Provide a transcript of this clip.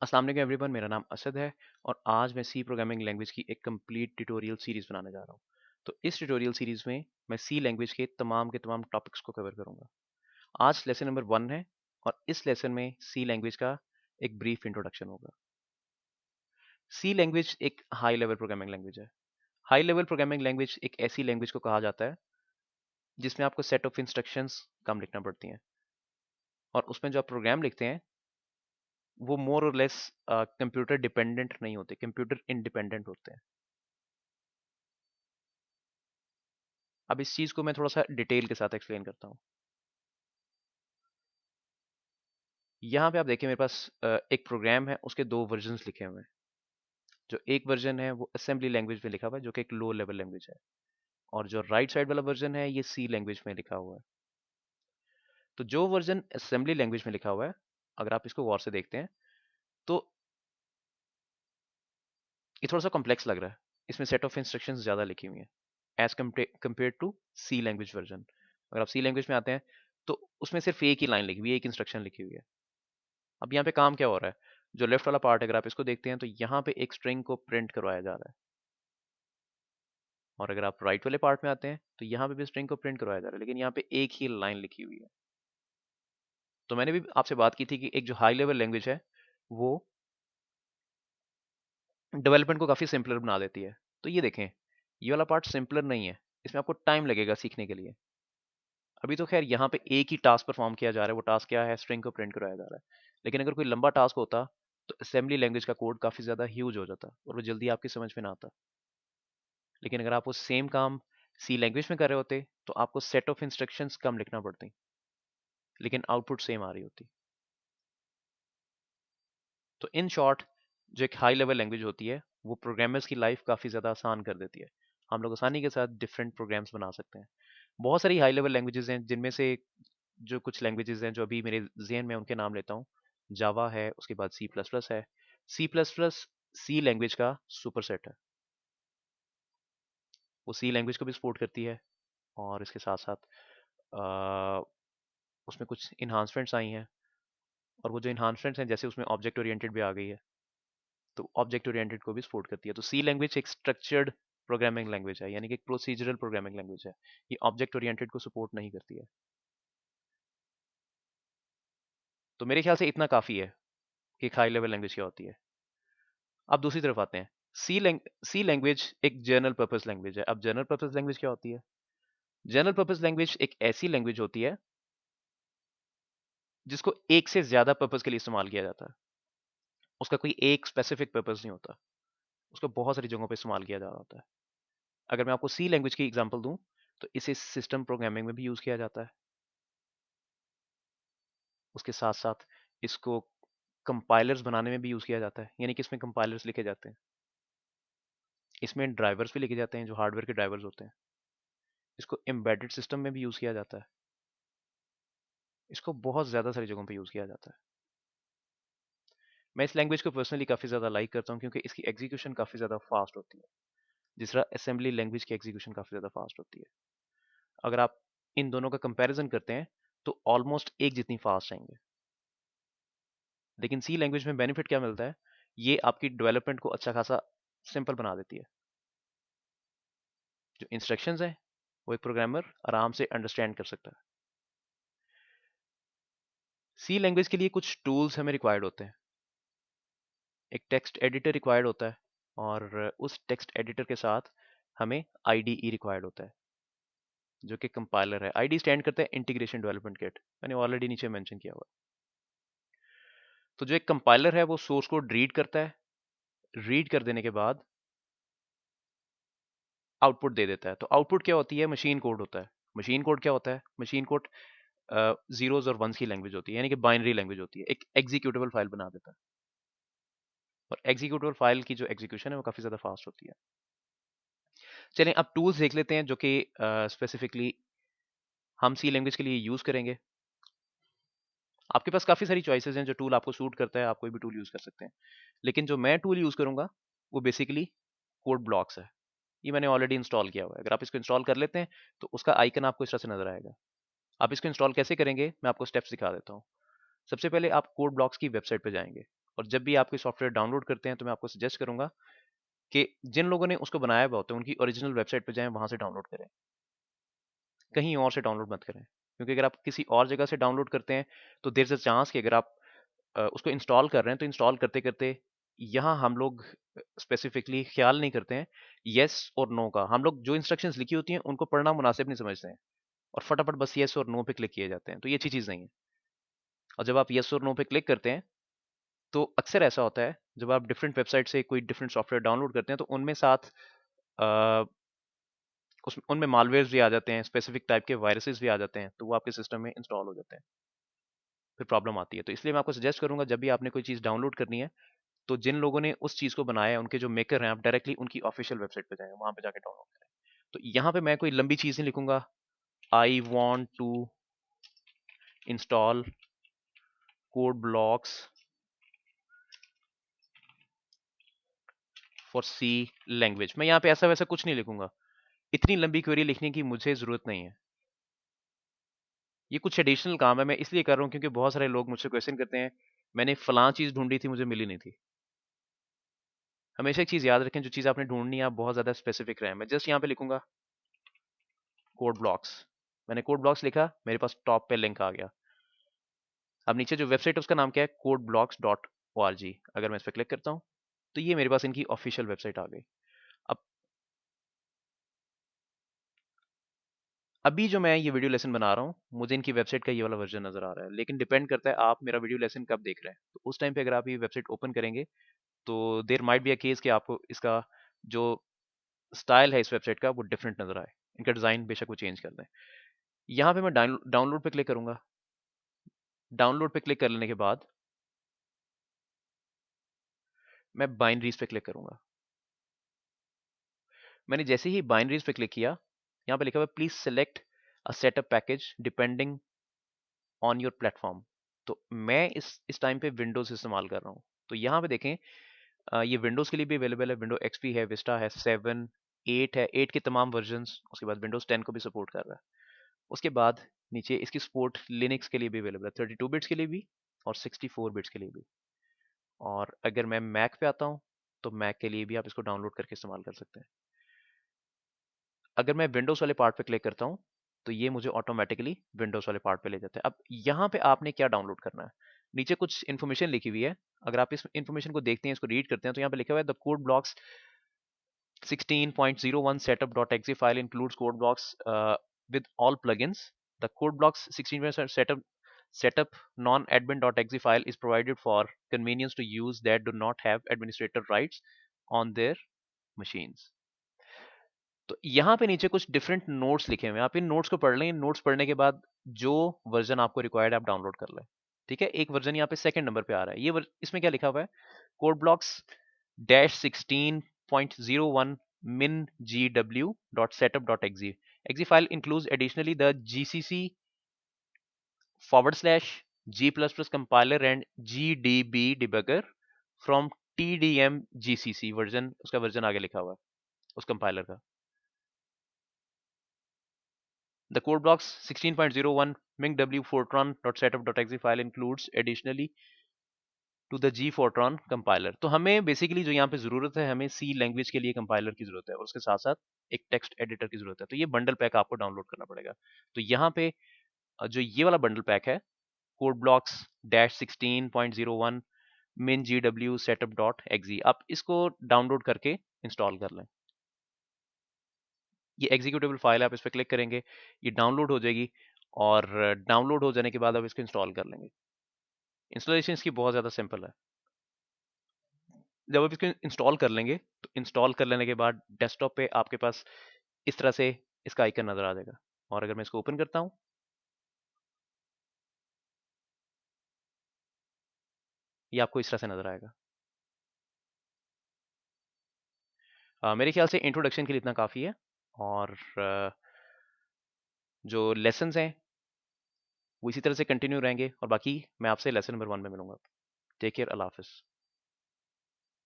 अस्सलाम वालेकुम एवरीवन, मेरा नाम असद है और आज मैं सी प्रोग्रामिंग लैंग्वेज की एक कंप्लीट ट्यूटोरियल सीरीज बनाने जा रहा हूँ। तो इस ट्यूटोरियल सीरीज में मैं सी लैंग्वेज के तमाम टॉपिक्स को कवर करूँगा। आज लेसन नंबर 1 है और इस लेसन में सी लैंग्वेज का एक ब्रीफ इंट्रोडक्शन होगा। सी लैंग्वेज एक हाई लेवल प्रोग्रामिंग लैंग्वेज है। हाई लेवल प्रोग्रामिंग लैंग्वेज एक ऐसी लैंग्वेज को कहा जाता है जिसमें आपको सेट ऑफ इंस्ट्रक्शंस कम लिखना पड़ती हैं और उसमें जो आप प्रोग्राम लिखते हैं वो मोर और लेस कंप्यूटर डिपेंडेंट नहीं होते, कंप्यूटर इंडिपेंडेंट होते हैं। अब इस चीज़ को मैं थोड़ा सा डिटेल के साथ एक्सप्लेन करता हूँ। यहाँ पे आप देखिए मेरे पास एक प्रोग्राम है, उसके दो वर्जन्स लिखे हुए हैं। जो एक वर्जन है वो असेंबली लैंग्वेज में लिखा हुआ है जो कि एक लो लेवल लैंग्वेज है, और जो राइट साइड वाला वर्जन है ये सी लैंग्वेज में लिखा हुआ है। तो जो वर्जन असेंबली लैंग्वेज में लिखा हुआ है, अगर आप इसको गौर से देखते हैं तो ये थोड़ा सा कॉम्प्लेक्स लग रहा है। इसमें सेट ऑफ इंस्ट्रक्शंस ज़्यादा लिखी हुई हैं as compared to C language version. अगर आप सी लैंग्वेज में आते हैं तो उसमें सिर्फ एक ही लाइन लिखी हुई है, एक इंस्ट्रक्शन लिखी हुई है। अब यहाँ पे काम क्या हो रहा है, जो लेफ्ट वाला पार्ट है अगर आप इसको देखते हैं तो यहाँ पे एक स्ट्रिंग को प्रिंट करवाया जा रहा है, और अगर आप राइट वाले पार्ट में आते हैं तो यहाँ पे भी स्ट्रिंग को प्रिंट करवाया जा रहा है, लेकिन यहाँ पे एक ही लाइन लिखी हुई है। तो मैंने भी आपसे बात की थी कि एक जो हाई लेवल लैंग्वेज है वो डेवलपमेंट को काफ़ी सिंपलर बना देती है। तो ये देखें, ये वाला पार्ट सिंपलर नहीं है, इसमें आपको टाइम लगेगा सीखने के लिए। अभी तो खैर यहाँ पे एक ही टास्क परफॉर्म किया जा रहा है, वो टास्क क्या है, स्ट्रिंग को प्रिंट कराया जा रहा है। लेकिन अगर कोई लंबा टास्क होता तो असेंबली लैंग्वेज का कोड काफ़ी ज़्यादा ह्यूज हो जाता और वो जल्दी आपकी समझ में ना आता। लेकिन अगर आप वो सेम काम सी लैंग्वेज में कर रहे होते तो आपको सेट ऑफ इंस्ट्रक्शंस कम लिखना पड़ती, लेकिन आउटपुट सेम आ रही होती। तो इन शॉर्ट, जो एक हाई लेवल लैंग्वेज होती है वो प्रोग्रामर्स की लाइफ काफ़ी ज़्यादा आसान कर देती है। हम लोग आसानी के साथ डिफरेंट प्रोग्राम्स बना सकते हैं। बहुत सारी हाई लेवल लैंग्वेजेस हैं, जिनमें से जो कुछ लैंग्वेजेस हैं जो अभी मेरे जहन में, उनके नाम लेता हूँ। जावा है, उसके बाद सी प्लस प्लस है। सी प्लस प्लस सी लैंग्वेज का सुपर सेट है। वो सी लैंग्वेज को भी सपोर्ट करती है, और इसके साथ साथ उसमें कुछ इन्हांसमेंट्स आई हैं, और वो जो इन्हांसमेंट्स हैं जैसे उसमें ऑब्जेक्ट ओरिएंटेड भी आ गई है, तो ऑब्जेक्ट ओरिएंटेड को भी सपोर्ट करती है। तो सी लैंग्वेज एक स्ट्रक्चर्ड प्रोग्रामिंग लैंग्वेज है, यानी कि एक प्रोसीजरल प्रोग्रामिंग लैंग्वेज है। ये ऑब्जेक्ट ओरिएंटेड को सपोर्ट नहीं करती है। तो मेरे ख्याल से इतना काफ़ी है कि एक हाई लेवल लैंग्वेज क्या होती है। अब दूसरी तरफ आते हैं। सी लैंग्वेज एक जनरल पर्पस लैंग्वेज है। अब जनरल पर्पस लैंग्वेज क्या होती है? जनरल पर्पस लैंग्वेज एक ऐसी लैंग्वेज होती है जिसको एक से ज़्यादा पर्पस के लिए इस्तेमाल किया जाता है। उसका कोई एक स्पेसिफिक पर्पस नहीं होता, उसको बहुत सारी जगहों पे इस्तेमाल किया जा रहा होता है। अगर मैं आपको सी लैंग्वेज की एग्जांपल दूं तो इसे सिस्टम प्रोग्रामिंग में भी यूज़ किया जाता है। उसके साथ साथ इसको कंपाइलर्स बनाने में भी यूज़ किया जाता है, यानी कि इसमें कंपाइलर्स लिखे जाते हैं। इसमें ड्राइवर्स भी लिखे जाते हैं जो हार्डवेयर के ड्राइवर्स होते हैं। इसको एम्बेडेड सिस्टम में भी यूज़ किया जाता है। इसको बहुत ज़्यादा सारी जगहों पे यूज़ किया जाता है। मैं इस लैंग्वेज को पर्सनली काफ़ी ज़्यादा लाइक करता हूँ क्योंकि इसकी एग्जीक्यूशन काफ़ी ज़्यादा फास्ट होती है, जिस तरह असेंबली लैंग्वेज की एग्जीक्यूशन काफ़ी ज़्यादा फास्ट होती है। अगर आप इन दोनों का कंपैरिजन करते हैं तो ऑलमोस्ट एक जितनी फास्ट आएंगे। लेकिन सी लैंग्वेज में बेनिफिट क्या मिलता है, ये आपकी डेवलपमेंट को अच्छा खासा सिंपल बना देती है। जो इंस्ट्रक्शंस हैं वो एक प्रोग्रामर आराम से अंडरस्टैंड कर सकता है। सी लैंग्वेज के लिए कुछ टूल्स हमें रिक्वायर्ड होते हैं। एक टेक्स्ट एडिटर रिक्वायर्ड होता है, और उस टेक्स्ट एडिटर के साथ हमें आईडीई रिक्वायर्ड होता है, जो कि कंपाइलर है। आईडी स्टैंड करता है इंटीग्रेशन डेवलपमेंट किट, मैंने ऑलरेडी नीचे मेंशन किया हुआ है। तो जो एक कंपाइलर है वो सोर्स कोड रीड करता है, रीड कर देने के बाद आउटपुट दे देता है। तो आउटपुट क्या होती है, मशीन कोड होता है। मशीन कोड क्या होता है, मशीन कोड जीरोज और वंस की लैंग्वेज होती है, यानी कि बाइनरी लैंग्वेज होती है। एक एग्जीक्यूटेबल फाइल बना देता है, और एग्जीक्यूटेबल फाइल की जो एग्जीक्यूशन है वो काफ़ी ज़्यादा फास्ट होती है। चलें अब टूल्स देख लेते हैं जो कि स्पेसिफिकली हम सी लैंग्वेज के लिए यूज़ करेंगे। आपके पास काफ़ी सारी चॉइसेस हैं, जो टूल आपको सूट करता है आप कोई भी टूल यूज़ कर सकते हैं। लेकिन जो मैं टूल यूज़ करूँगा वो बेसिकली कोड ब्लॉक्स है। ये मैंने ऑलरेडी इंस्टॉल किया हुआ है। अगर आप इसको इंस्टॉल कर लेते हैं तो उसका आइकन आपको इस तरह से नजर आएगा। आप इसको इंस्टॉल कैसे करेंगे मैं आपको स्टेप्स दिखा देता हूँ। सबसे पहले आप कोड ब्लॉक्स की वेबसाइट पे जाएंगे और जब भी आप कोई सॉफ्टवेयर डाउनलोड करते हैं तो मैं आपको सजेस्ट करूंगा कि जिन लोगों ने उसको बनाया हुआ होता है उनकी ओरिजिनल वेबसाइट पे जाएं, वहां से डाउनलोड करें, कहीं और से डाउनलोड मत करें। क्योंकि अगर आप किसी और जगह से डाउनलोड करते हैं तो देयर इज अ चांस कि अगर आप उसको इंस्टॉल कर रहे हैं तो इंस्टॉल करते करते यहाँ हम लोग स्पेसिफिकली ख्याल नहीं करते हैं येस और नो का। हम लोग जो इंस्ट्रक्शंस लिखी होती हैं उनको पढ़ना मुनासिब नहीं समझते हैं और फटाफट बस येस और नो पे क्लिक किए जाते हैं, तो ये अच्छी चीज़ नहीं है। और जब आप येस और नो पे क्लिक करते हैं तो अक्सर ऐसा होता है जब आप डिफरेंट वेबसाइट से कोई डिफरेंट सॉफ्टवेयर डाउनलोड करते हैं तो उनमें साथ अ, उनमें मालवेयर्स भी आ जाते हैं, स्पेसिफिक टाइप के वायरसेस भी आ जाते हैं, तो वो आपके सिस्टम में इंस्टॉल हो जाते हैं, फिर प्रॉब्लम आती है। तो इसलिए मैं आपको सजेस्ट करूंगा जब भी आपने कोई चीज़ डाउनलोड करनी है तो जिन लोगों ने उस चीज़ को बनाया है उनके जो मेकर हैं आप डायरेक्टली उनकी ऑफिशियल वेबसाइट पे जाएं, वहां पे जाके डाउनलोड करें। तो यहाँ पे मैं कोई लंबी चीज़ नहीं लिखूंगा, I want to install code blocks for C language, मैं यहाँ पे ऐसा वैसा कुछ नहीं लिखूंगा। इतनी लंबी क्वेरी लिखने की मुझे जरूरत नहीं है। ये कुछ एडिशनल काम है, मैं इसलिए कर रहा हूँ क्योंकि बहुत सारे लोग मुझसे क्वेश्चन करते हैं मैंने फलां चीज़ ढूंढी थी मुझे मिली नहीं थी। हमेशा एक चीज़ याद रखें, जो चीज़ आपने ढूंढनी है आप बहुत ज़्यादा स्पेसिफिक रहें। मैं जस्ट यहाँ पे लिखूंगा कोड ब्लॉक्स, मैंने कोड ब्लॉक्स लिखा, मेरे पास टॉप पे लिंक आ गया। अब नीचे जो वेबसाइट है उसका नाम क्या है, codeblocks.org। अगर मैं इस पर क्लिक करता हूँ तो ये मेरे पास इनकी ऑफिशियल वेबसाइट आ गई। अब अभी जो मैं ये वीडियो लेसन बना रहा हूँ मुझे इनकी वेबसाइट का ये वाला वर्जन नजर आ रहा है, लेकिन डिपेंड करता है आप मेरा वीडियो लेसन कब देख रहे हैं। तो उस टाइम पे अगर आप ये वेबसाइट ओपन करेंगे तो there might be a case कि आपको इसका जो स्टाइल है इस वेबसाइट का वो डिफरेंट नजर आए, इनका डिजाइन बेशक वो चेंज कर दें। यहाँ पे मैं डाउनलोड पे क्लिक करूंगा। डाउनलोड पे क्लिक कर लेने के बाद मैं बाइनरीज पे क्लिक करूंगा। मैंने जैसे ही बाइनरीज पे क्लिक किया यहाँ पे लिखा हुआ है please select a setup package depending on your platform. तो मैं इस टाइम पे विंडोज इस्तेमाल कर रहा हूँ। तो यहाँ पे देखें ये विंडोज के लिए भी अवेलेबल है, विंडो एक्सपी है, विस्टा है, 7, 8 है, 8 के तमाम वर्जन्स, उसके बाद विंडोज 10 को भी सपोर्ट कर रहा है। उसके बाद नीचे इसकी सपोर्ट लिनक्स के लिए भी अवेलेबल है, 32 बिट्स के लिए भी और 64 बिट्स के लिए भी। और अगर मैं मैक पे आता हूँ तो मैक के लिए भी आप इसको डाउनलोड करके इस्तेमाल कर सकते हैं। अगर मैं विंडोज वाले पार्ट पे क्लिक करता हूँ तो ये मुझे ऑटोमेटिकली विंडोज वाले पार्ट पे ले जाता है। अब यहाँ पे आपने क्या डाउनलोड करना है, नीचे कुछ इन्फॉर्मेशन लिखी हुई है। अगर आप इस इन्फॉर्मेशन को देखते हैं, इसको रीड करते हैं, तो यहाँ पे लिखा हुआ है the code blocks 16.01 setup.exe file includes code blocks with all plugins. The code blocks 16.01 setup non-admin.exe file is provided for convenience to use that do not have administrator rights on their machines. तो यहाँ पे नीचे कुछ different notes लिखे हुए हैं, आप इन notes को पढ़ लें। इन नोट्स पढ़ने के बाद जो वर्जन आपको रिक्वायर्ड है आप डाउनलोड कर लें। ठीक है, एक वर्जन यहाँ पे सेकंड नंबर पे आ रहा है, ये इसमें क्या लिखा हुआ है, code blocks dash 16.01 min gw dot setup dot exe. Exe file includes additionally the gcc /g++ compiler and gdb debugger from tdm gcc version, उसका वर्जन आगे लिखा हुआ है उस कंपाइलर का। The code blocks 16.01 mingw fortran.setup.exe file includes additionally to the G Fortran compiler। तो हमें basically जो यहाँ पे जरूरत है, हमें सी लैंग्वेज के लिए कंपाइलर की जरूरत है और उसके साथ साथ एक टेक्स्ट एडिटर की जरूरत है। तो ये बंडल पैक आपको डाउनलोड करना पड़ेगा। तो यहाँ पे जो ये वाला बंडल पैक है, code blocks dash 16.01 min gw setup dot exe, आप इसको डाउनलोड करके इंस्टॉल कर लें। ये एग्जीक्यूटेबल फाइल है, आप इस पर क्लिक करेंगे ये डाउनलोड हो जाएगी और डाउनलोड हो जाने के बाद आप इसको इंस्टॉल कर लेंगे। इंस्टॉलेशन इसकी बहुत ज़्यादा सिंपल है। जब आप इसको इंस्टॉल कर लेंगे तो इंस्टॉल कर लेने के बाद डेस्कटॉप पे आपके पास इस तरह से इसका आइकन नज़र आ जाएगा। और अगर मैं इसको ओपन करता हूँ, ये आपको इस तरह से नज़र आएगा। मेरे ख्याल से इंट्रोडक्शन के लिए इतना काफ़ी है और जो लेसन्स हैं वो इसी तरह से कंटिन्यू रहेंगे और बाकी मैं आपसे लेसन नंबर 1 में मिलूंगा। टेक केयर, अल्लाह हाफिज़।